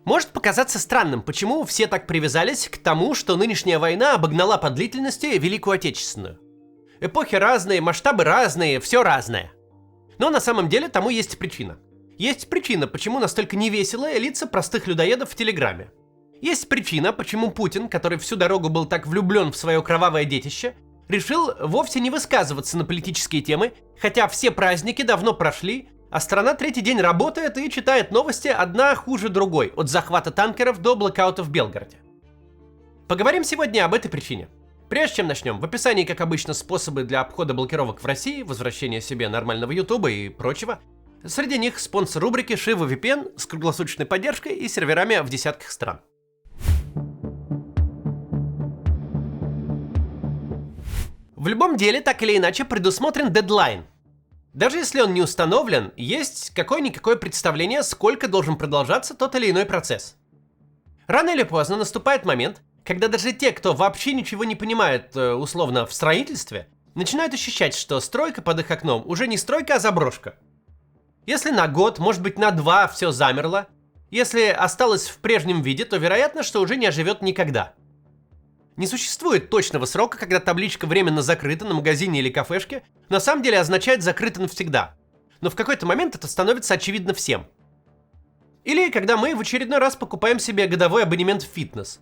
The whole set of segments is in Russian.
Может показаться странным, почему все так привязались к тому, что нынешняя война обогнала по длительности Великую Отечественную. Эпохи разные, масштабы разные, все разное. Но на самом деле тому есть причина. Есть причина, почему настолько невесело лица простых людоедов в Телеграме. Есть причина, почему Путин, который всю дорогу был так влюблен в свое кровавое детище, решил вовсе не высказываться на политические темы, хотя все праздники давно прошли, а страна третий день работает и читает новости одна хуже другой, от захвата танкеров до блэкаута в Белгороде. Поговорим сегодня об этой причине. Прежде чем начнем, в описании, как обычно, способы для обхода блокировок в России, возвращения себе нормального Ютуба и прочего. Среди них спонсор рубрики Shiva VPN с круглосуточной поддержкой и серверами в десятках стран. В любом деле, так или иначе, предусмотрен дедлайн. Даже если он не установлен, есть какое-никакое представление, сколько должен продолжаться тот или иной процесс. Рано или поздно наступает момент, когда даже те, кто вообще ничего не понимает, условно, в строительстве, начинают ощущать, что стройка под их окном уже не стройка, а заброшка. Если на год, может быть на 2 все замерло, если осталось в прежнем виде, то вероятно, что уже не оживет никогда. Не существует точного срока, когда табличка временно закрыта на магазине или кафешке, на самом деле означает закрыто навсегда. Но в какой-то момент это становится очевидно всем. Или когда мы в очередной раз покупаем себе годовой абонемент в фитнес.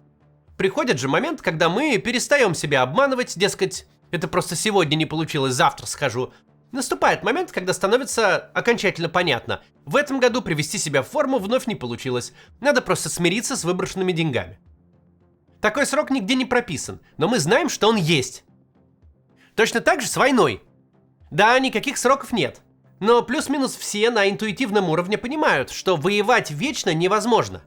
Приходит же момент, когда мы перестаем себя обманывать, дескать, это просто сегодня не получилось, завтра схожу. Наступает момент, когда становится окончательно понятно, в этом году привести себя в форму вновь не получилось, надо просто смириться с выброшенными деньгами. Такой срок нигде не прописан, но мы знаем, что он есть. Точно так же с войной. Да, никаких сроков нет, но плюс-минус все на интуитивном уровне понимают, что воевать вечно невозможно.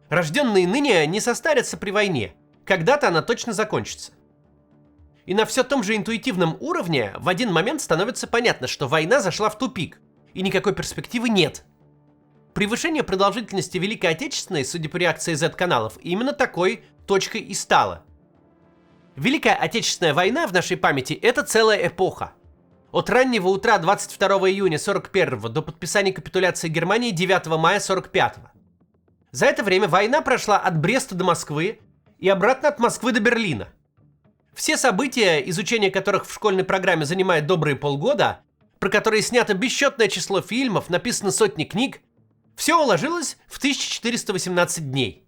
Рожденные ныне не состарятся при войне, когда-то она точно закончится. И на все том же интуитивном уровне в один момент становится понятно, что война зашла в тупик, и никакой перспективы нет. Превышение продолжительности Великой Отечественной, судя по реакции Z-каналов, именно такой точкой и стало. Великая Отечественная война в нашей памяти – это целая эпоха. От раннего утра 22 июня 41 до подписания капитуляции Германии 9 мая 45. За это время война прошла от Бреста до Москвы и обратно от Москвы до Берлина. Все события, изучение которых в школьной программе занимает добрые полгода, про которые снято бесчетное число фильмов, написано сотни книг, все уложилось в 1418 дней.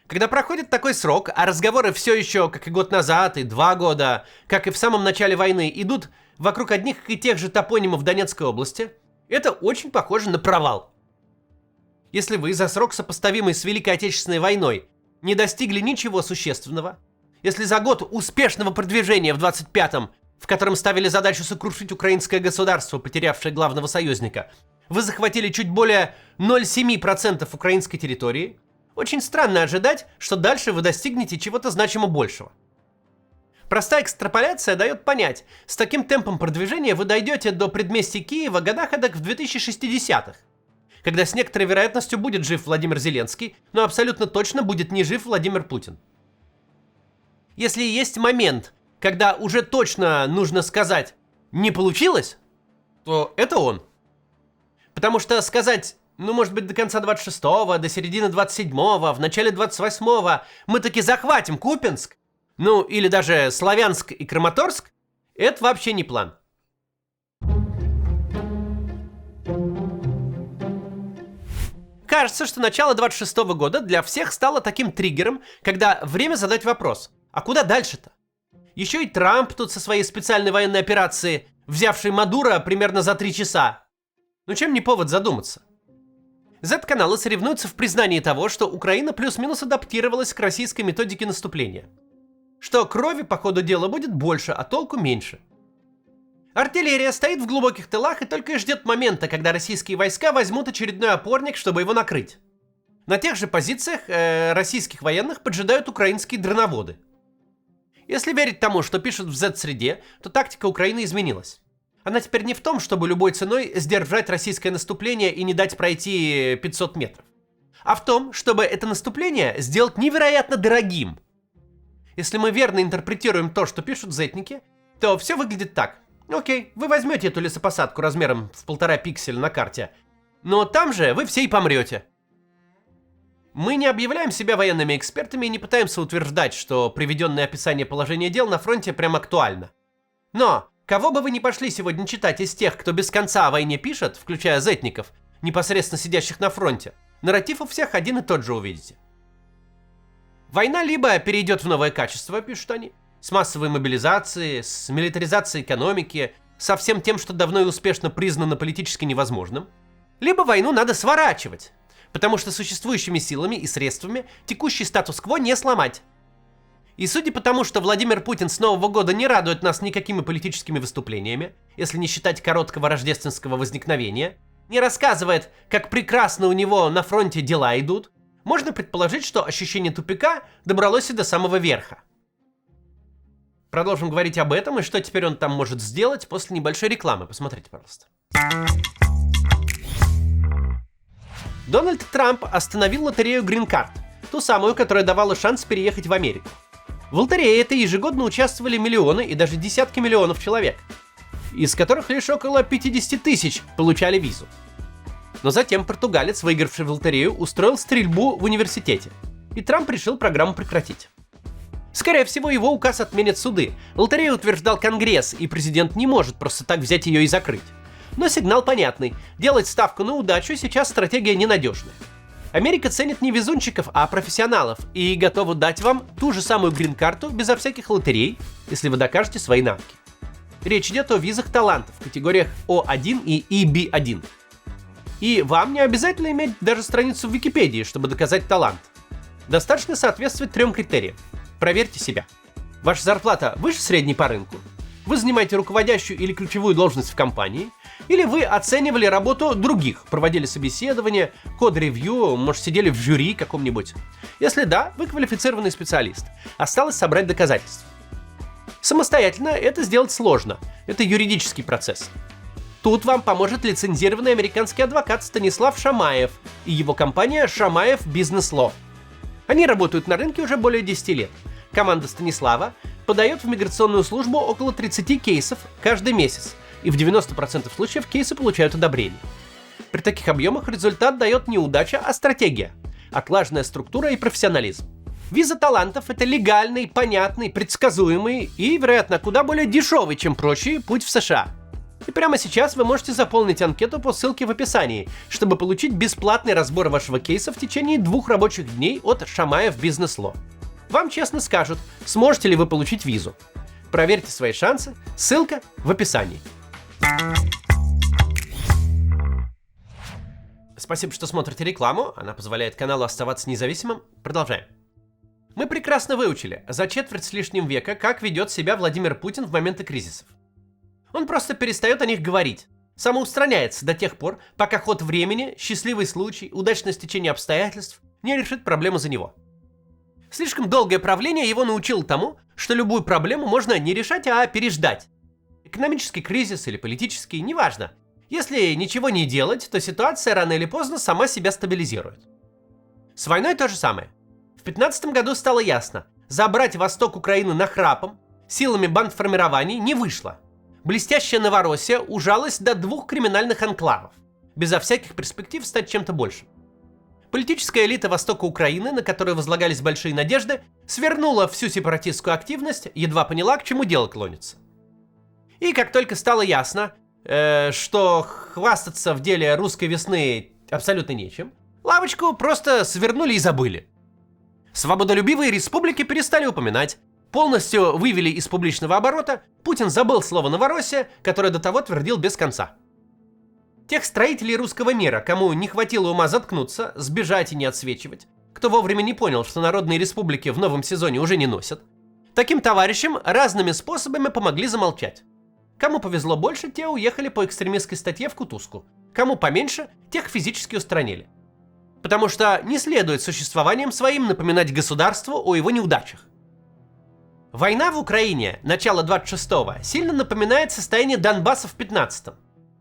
Когда проходит такой срок, а разговоры все еще, как и год назад, и 2 года, как и в самом начале войны, идут вокруг одних и тех же топонимов Донецкой области, это очень похоже на провал. Если вы за срок, сопоставимый с Великой Отечественной войной, не достигли ничего существенного, если за год успешного продвижения в 25-м, в котором ставили задачу сокрушить украинское государство, потерявшее главного союзника, вы захватили чуть более 0,7% украинской территории, очень странно ожидать, что дальше вы достигнете чего-то значимо большего. Простая экстраполяция дает понять, с таким темпом продвижения вы дойдете до предместья Киева годах эдак в 2060-х, когда с некоторой вероятностью будет жив Владимир Зеленский, но абсолютно точно будет не жив Владимир Путин. Если есть момент, когда уже точно нужно сказать «не получилось», то это он. Потому что сказать, может быть, до конца 26-го, до середины 27-го, в начале 28-го мы таки захватим Купянск, или даже Славянск и Краматорск, это вообще не план. Кажется, что начало 26-го года для всех стало таким триггером, когда время задать вопрос, а куда дальше-то? Еще и Трамп тут со своей специальной военной операцией, взявший Мадуро примерно за 3 часа. Чем не повод задуматься? Z-каналы соревнуются в признании того, что Украина плюс-минус адаптировалась к российской методике наступления. Что крови по ходу дела будет больше, а толку меньше. Артиллерия стоит в глубоких тылах и только и ждет момента, когда российские войска возьмут очередной опорник, чтобы его накрыть. На тех же позициях российских военных поджидают украинские дроноводы. Если верить тому, что пишут в Z-среде, то тактика Украины изменилась. Она теперь не в том, чтобы любой ценой сдержать российское наступление и не дать пройти 500 метров, а в том, чтобы это наступление сделать невероятно дорогим. Если мы верно интерпретируем то, что пишут зетники, то все выглядит так. Окей, вы возьмете эту лесопосадку размером в 1,5 пикселя на карте, но там же вы все и помрете. Мы не объявляем себя военными экспертами и не пытаемся утверждать, что приведенное описание положения дел на фронте прям актуально. Но, кого бы вы ни пошли сегодня читать из тех, кто без конца о войне пишет, включая зетников, непосредственно сидящих на фронте, нарратив у всех один и тот же увидите. Война либо перейдет в новое качество, пишут они, с массовой мобилизацией, с милитаризацией экономики, со всем тем, что давно и успешно признано политически невозможным, либо войну надо сворачивать, потому что существующими силами и средствами текущий статус-кво не сломать. И судя по тому, что Владимир Путин с Нового года не радует нас никакими политическими выступлениями, если не считать короткого рождественского возникновения, не рассказывает, как прекрасно у него на фронте дела идут, можно предположить, что ощущение тупика добралось и до самого верха. Продолжим говорить об этом и что теперь он там может сделать после небольшой рекламы. Посмотрите, пожалуйста. Дональд Трамп остановил лотерею Green Card, ту самую, которая давала шанс переехать в Америку. В лотерее этой ежегодно участвовали миллионы и даже десятки миллионов человек, из которых лишь около 50 тысяч получали визу. Но затем португалец, выигравший в лотерею, устроил стрельбу в университете, и Трамп решил программу прекратить. Скорее всего, его указ отменят суды. Лотерею утверждал Конгресс, и президент не может просто так взять ее и закрыть. Но сигнал понятный. Делать ставку на удачу сейчас стратегия ненадежная. Америка ценит не везунчиков, а профессионалов, и готова дать вам ту же самую грин-карту безо всяких лотерей, если вы докажете свои навыки. Речь идет о визах талантов в категориях О1 и EB1. И вам не обязательно иметь даже страницу в Википедии, чтобы доказать талант. Достаточно соответствовать 3 критериям. Проверьте себя. Ваша зарплата выше средней по рынку? Вы занимаете руководящую или ключевую должность в компании? Или вы оценивали работу других, проводили собеседование, код-ревью, может, сидели в жюри каком-нибудь? Если да, вы квалифицированный специалист. Осталось собрать доказательства. Самостоятельно это сделать сложно. Это юридический процесс. Тут вам поможет лицензированный американский адвокат Станислав Шамаев и его компания Шамаев Бизнес Ло. Они работают на рынке уже более 10 лет. Команда Станислава подает в миграционную службу около 30 кейсов каждый месяц, и в 90% случаев кейсы получают одобрение. При таких объемах результат дает не удача, а стратегия, отлаженная структура и профессионализм. Виза талантов – это легальный, понятный, предсказуемый и, вероятно, куда более дешевый, чем прочие, путь в США. И прямо сейчас вы можете заполнить анкету по ссылке в описании, чтобы получить бесплатный разбор вашего кейса в течение 2 рабочих дней от Шамаев Бизнес Ло. Вам честно скажут, сможете ли вы получить визу. Проверьте свои шансы, ссылка в описании. Спасибо, что смотрите рекламу, она позволяет каналу оставаться независимым. Продолжаем. Мы прекрасно выучили за четверть с лишним века, как ведет себя Владимир Путин в моменты кризисов. Он просто перестает о них говорить, самоустраняется до тех пор, пока ход времени, счастливый случай, удачное стечение обстоятельств не решит проблему за него. Слишком долгое правление его научило тому, что любую проблему можно не решать, а переждать. Экономический кризис или политический, неважно. Если ничего не делать, то ситуация рано или поздно сама себя стабилизирует. С войной то же самое. В 2015 году стало ясно, забрать восток Украины нахрапом, силами бандформирований не вышло. Блестящая Новороссия ужалась до 2 криминальных анклавов, безо всяких перспектив стать чем-то большим. Политическая элита востока Украины, на которую возлагались большие надежды, свернула всю сепаратистскую активность, едва поняла, к чему дело клонится. И как только стало ясно, что хвастаться в деле русской весны абсолютно нечем, лавочку просто свернули и забыли. Свободолюбивые республики перестали упоминать, полностью вывели из публичного оборота, Путин забыл слово «Новороссия», которое до того твердил без конца. Тех строителей русского мира, кому не хватило ума заткнуться, сбежать и не отсвечивать, кто вовремя не понял, что народные республики в новом сезоне уже не носят, таким товарищам разными способами помогли замолчать. Кому повезло больше, те уехали по экстремистской статье в кутузку, кому поменьше, тех физически устранили. Потому что не следует существованием своим напоминать государству о его неудачах. Война в Украине начала 26-го сильно напоминает состояние Донбасса в 15-м.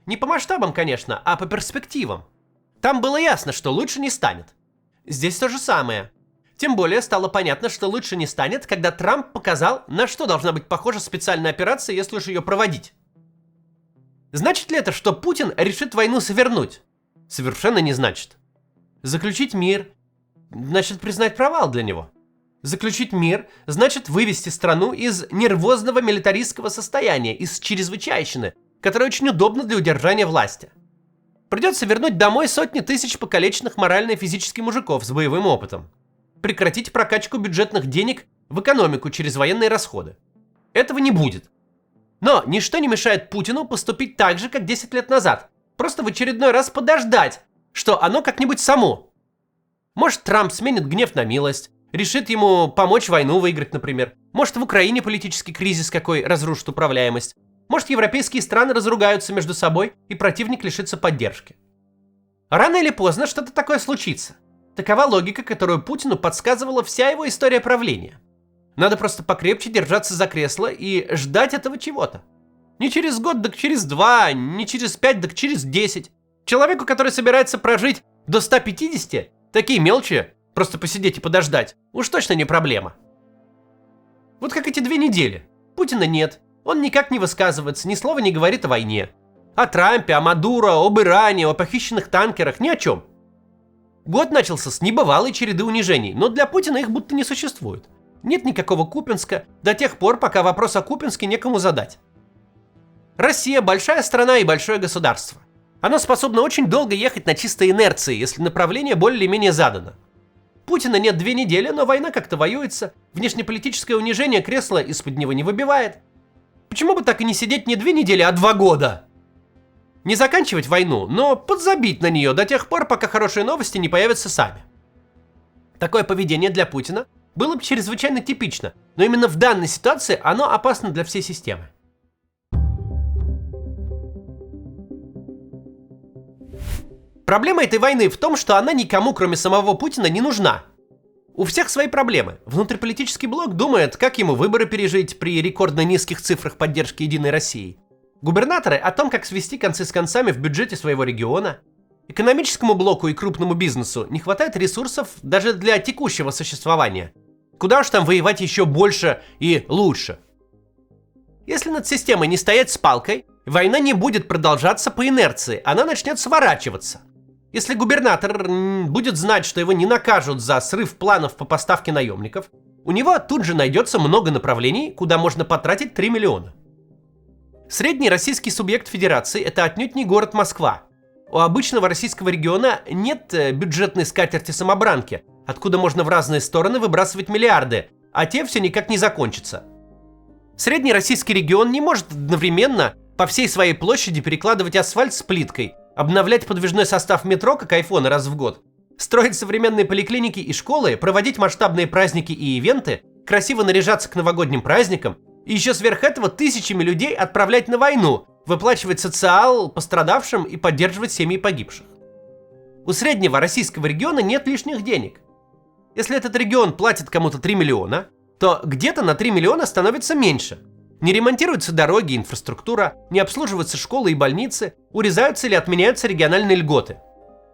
Не по масштабам, конечно, а по перспективам. Там было ясно, что лучше не станет. Здесь то же самое. Тем более стало понятно, что лучше не станет, когда Трамп показал, на что должна быть похожа специальная операция, если уж ее проводить. Значит ли это, что Путин решит войну свернуть? Совершенно не значит. Заключить мир? значит признать провал для него. Заключить мир значит вывести страну из нервозного милитаристского состояния, из чрезвычайщины, которая очень удобна для удержания власти. Придется вернуть домой сотни тысяч покалеченных морально и физически мужиков с боевым опытом. Прекратить прокачку бюджетных денег в экономику через военные расходы. Этого не будет. Но ничто не мешает Путину поступить так же, как 10 лет назад. Просто в очередной раз подождать, что оно как-нибудь само. Может, Трамп сменит гнев на милость, решит ему помочь войну выиграть, например. Может, в Украине политический кризис какой разрушит управляемость. Может, европейские страны разругаются между собой, и противник лишится поддержки. Рано или поздно что-то такое случится. Такова логика, которую Путину подсказывала вся его история правления. Надо просто покрепче держаться за кресло и ждать этого чего-то. Не через год, так через 2, не через 5, так через 10. Человеку, который собирается прожить до 150, такие мелочи, просто посидеть и подождать, уж точно не проблема. Вот как эти 2 недели. Путина нет, он никак не высказывается, ни слова не говорит о войне. О Трампе, о Мадуро, об Иране, о похищенных танкерах, ни о чем. Год начался с небывалой череды унижений, но для Путина их будто не существует. Нет никакого Купинска до тех пор, пока вопрос о Купинске некому задать. Россия большая страна и большое государство. Оно способно очень долго ехать на чистой инерции, если направление более-менее задано. Путина нет 2 недели, но война как-то воюется, внешнеполитическое унижение кресла из-под него не выбивает. Почему бы так и не сидеть не 2 недели, а 2 года? Не заканчивать войну, но подзабить на нее до тех пор, пока хорошие новости не появятся сами. Такое поведение для Путина было бы чрезвычайно типично, но именно в данной ситуации оно опасно для всей системы. Проблема этой войны в том, что она никому, кроме самого Путина, не нужна. У всех свои проблемы. Внутриполитический блок думает, как ему выборы пережить при рекордно низких цифрах поддержки Единой России. Губернаторы о том, как свести концы с концами в бюджете своего региона. Экономическому блоку и крупному бизнесу не хватает ресурсов даже для текущего существования. Куда уж там воевать еще больше и лучше. Если над системой не стоять с палкой, война не будет продолжаться по инерции, она начнет сворачиваться. Если губернатор будет знать, что его не накажут за срыв планов по поставке наемников, у него тут же найдется много направлений, куда можно потратить 3 миллиона. Средний российский субъект федерации – это отнюдь не город Москва. У обычного российского региона нет бюджетной скатерти-самобранки, откуда можно в разные стороны выбрасывать миллиарды, а те все никак не закончатся. Средний российский регион не может одновременно по всей своей площади перекладывать асфальт с плиткой, обновлять подвижной состав метро, как айфоны, раз в год, строить современные поликлиники и школы, проводить масштабные праздники и ивенты, красиво наряжаться к новогодним праздникам, и еще сверх этого тысячами людей отправлять на войну, выплачивать социал пострадавшим и поддерживать семьи погибших. У среднего российского региона нет лишних денег. Если этот регион платит кому-то 3 миллиона, то где-то на 3 миллиона становится меньше. Не ремонтируются дороги и инфраструктура, не обслуживаются школы и больницы, урезаются или отменяются региональные льготы.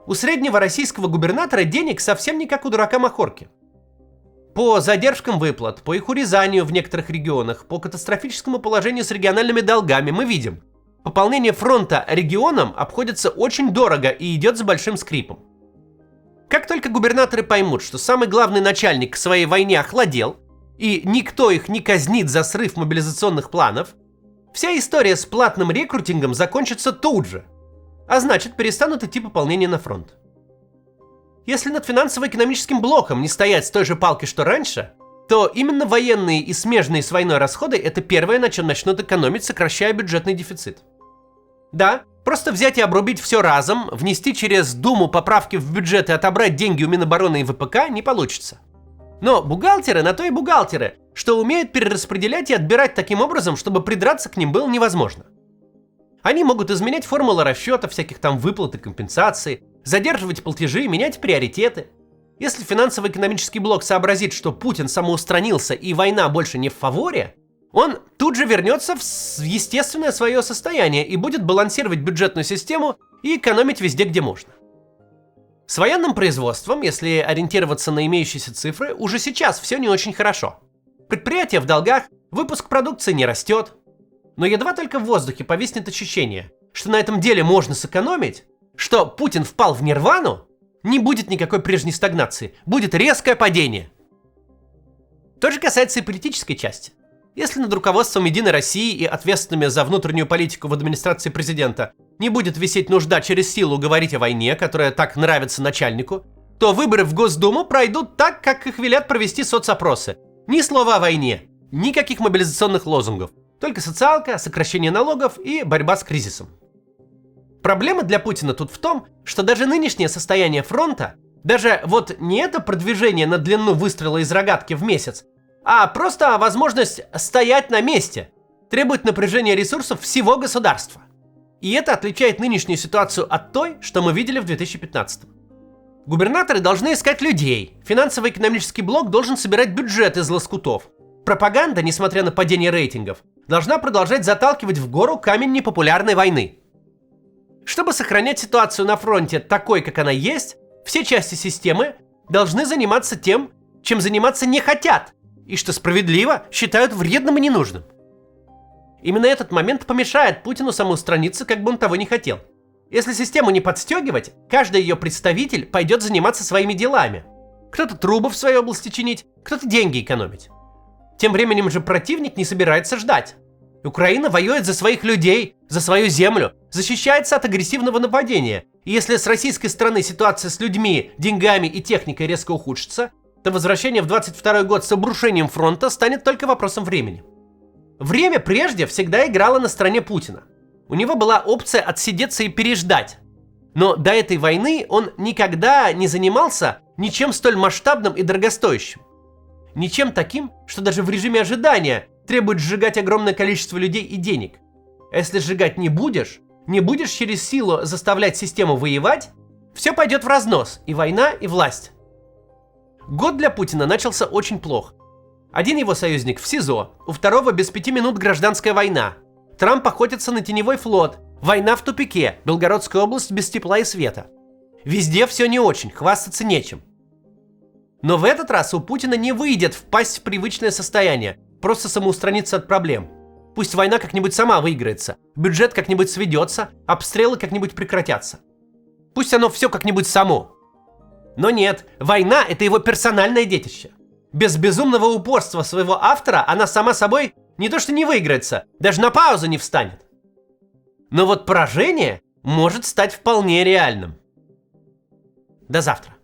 У среднего российского губернатора денег совсем не как у дурака Махорки. По задержкам выплат, по их урезанию в некоторых регионах, по катастрофическому положению с региональными долгами мы видим, пополнение фронта регионам обходится очень дорого и идет с большим скрипом. Как только губернаторы поймут, что самый главный начальник к своей войне охладел, и никто их не казнит за срыв мобилизационных планов, вся история с платным рекрутингом закончится тут же, а значит перестанут идти пополнения на фронт. Если над финансово-экономическим блоком не стоять с той же палкой, что раньше, то именно военные и смежные с войной расходы – это первое, на чем начнут экономить, сокращая бюджетный дефицит. Да, просто взять и обрубить все разом, внести через Думу поправки в бюджет и отобрать деньги у Минобороны и ВПК не получится. Но бухгалтеры на то и бухгалтеры, что умеют перераспределять и отбирать таким образом, чтобы придраться к ним было невозможно. Они могут изменять формулы расчета всяких там выплат и компенсаций, задерживать платежи, менять приоритеты. Если финансово-экономический блок сообразит, что Путин самоустранился и война больше не в фаворе, он тут же вернется в естественное свое состояние и будет балансировать бюджетную систему и экономить везде, где можно. С военным производством, если ориентироваться на имеющиеся цифры, уже сейчас все не очень хорошо. Предприятия в долгах, выпуск продукции не растет. Но едва только в воздухе повиснет ощущение, что на этом деле можно сэкономить, что Путин впал в нирвану, Не будет никакой прежней стагнации, будет резкое падение. То же касается и политической части. Если над руководством Единой России и ответственными за внутреннюю политику в администрации президента не будет висеть нужда через силу говорить о войне, которая так нравится начальнику, то выборы в Госдуму пройдут так, как их велят провести соцопросы. Ни слова о войне, никаких мобилизационных лозунгов, только социалка, сокращение налогов и борьба с кризисом. Проблема для Путина тут в том, что даже нынешнее состояние фронта, даже вот не это продвижение на длину выстрела из рогатки в месяц, а просто возможность стоять на месте, требует напряжения ресурсов всего государства. И это отличает нынешнюю ситуацию от той, что мы видели в 2015. Губернаторы должны искать людей, финансово-экономический блок должен собирать бюджет из лоскутов. Пропаганда, несмотря на падение рейтингов, должна продолжать заталкивать в гору камень непопулярной войны. Чтобы сохранять ситуацию на фронте такой, как она есть, все части системы должны заниматься тем, чем заниматься не хотят, и что справедливо считают вредным и ненужным. Именно этот момент помешает Путину самоустраниться, как бы он того не хотел. Если систему не подстегивать, каждый ее представитель пойдет заниматься своими делами. Кто-то трубы в своей области чинить, кто-то деньги экономить. Тем временем же противник не собирается ждать. Украина воюет за своих людей, за свою землю, защищается от агрессивного нападения. И если с российской стороны ситуация с людьми, деньгами и техникой резко ухудшится, то возвращение в 22 год с обрушением фронта станет только вопросом времени. Время прежде всегда играло на стороне Путина. У него была опция отсидеться и переждать. Но до этой войны он никогда не занимался ничем столь масштабным и дорогостоящим. Ничем таким, что даже в режиме ожидания требует сжигать огромное количество людей и денег. А если сжигать не будешь через силу заставлять систему воевать, все пойдет в разнос, и война, и власть. Год для Путина начался очень плохо. Один его союзник в СИЗО, у второго без 5 минут гражданская война. Трамп охотится на теневой флот, война в тупике, Белгородская область без тепла и света. Везде все не очень, хвастаться нечем. Но в этот раз у Путина не выйдет впасть в привычное состояние, просто самоустраниться от проблем. Пусть война как-нибудь сама выиграется, бюджет как-нибудь сведется, обстрелы как-нибудь прекратятся. Пусть оно все как-нибудь само. Но нет, война – это его персональное детище. Без безумного упорства своего автора она сама собой не то что не выиграется, даже на паузу не встанет. Но вот поражение может стать вполне реальным. До завтра.